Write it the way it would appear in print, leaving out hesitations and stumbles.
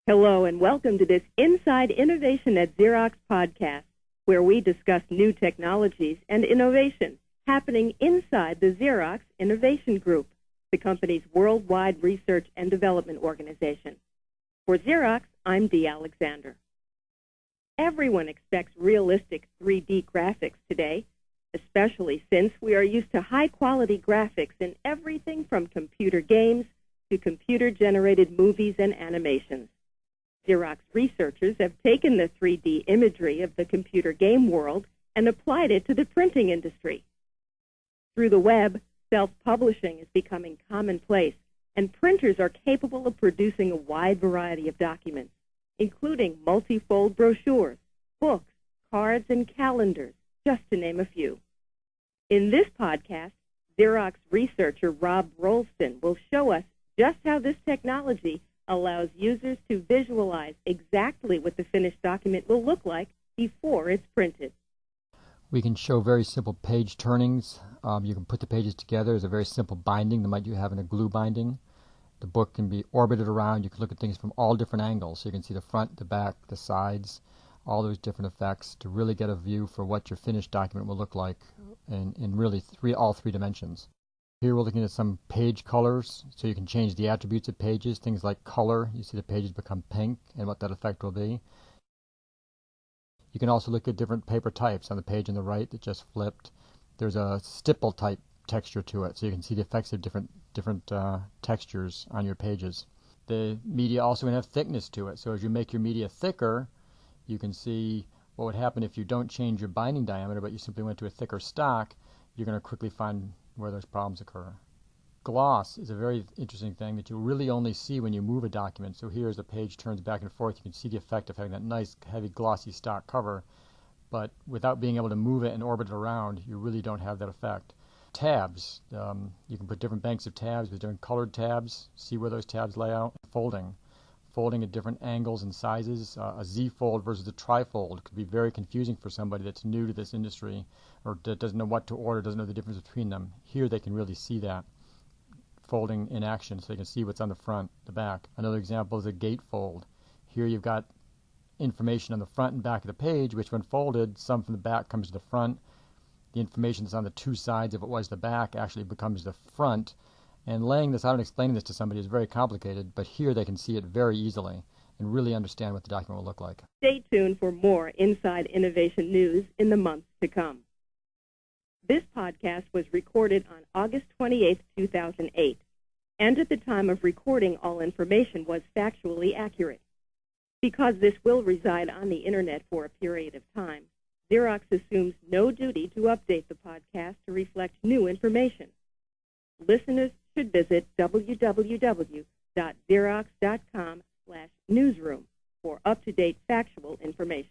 Hello and welcome to this Inside Innovation at Xerox podcast, where we discuss new technologies and innovation happening inside the Xerox Innovation Group, the company's worldwide research and development organization. For Xerox, I'm Dee Alexander. Everyone expects realistic 3D graphics today, especially since we are used to high-quality graphics in everything from computer games to computer-generated movies and animations. Xerox researchers have taken the 3D imagery of the computer game world and applied it to the printing industry. Through the web, self-publishing is becoming commonplace, and printers are capable of producing a wide variety of documents, including multi-fold brochures, books, cards, and calendars, just to name a few. In this podcast, Xerox researcher Rob Rolleston will show us just how this technology allows users to visualize exactly what the finished document will look like before it's printed. We can show very simple page turnings. You can put the pages together as a very simple binding that you have in a glue binding. The book can be orbited around. You can look at things from all different angles. So you can see the front, the back, the sides, all those different effects to really get a view for what your finished document will look like in really all three dimensions. Here we're looking at some page colors, so you can change the attributes of pages, things like color. You see the pages become pink and what that effect will be. You can also look at different paper types. On the page on the right that just flipped, there's a stipple type texture to it, so you can see the effects of different textures on your pages. The media also can have thickness to it, so as you make your media thicker, you can see what would happen if you don't change your binding diameter, but you simply went to a thicker stock. You're going to quickly find where those problems occur. Gloss is a very interesting thing that you really only see when you move a document. So here as the page turns back and forth, you can see the effect of having that nice, heavy, glossy stock cover. But without being able to move it and orbit it around, you really don't have that effect. Tabs. You can put different banks of tabs with different colored tabs, see where those tabs lay out. Folding at different angles and sizes. A Z-fold versus a tri-fold could be very confusing for somebody that's new to this industry or that doesn't know what to order, doesn't know the difference between them. Here they can really see that folding in action, so they can see what's on the front, the back. Another example is a gatefold. Here you've got information on the front and back of the page, which when folded, some from the back comes to the front. The information that's on the two sides, if it was the back, actually becomes the front. And laying this out and explaining this to somebody is very complicated, but here they can see it very easily and really understand what the document will look like. Stay tuned for more Inside Innovation news in the months to come. This podcast was recorded on August 28, 2008, and at the time of recording, all information was factually accurate. Because this will reside on the Internet for a period of time, Xerox assumes no duty to update the podcast to reflect new information. Listeners should visit www.xerox.com/newsroom for up-to-date factual information.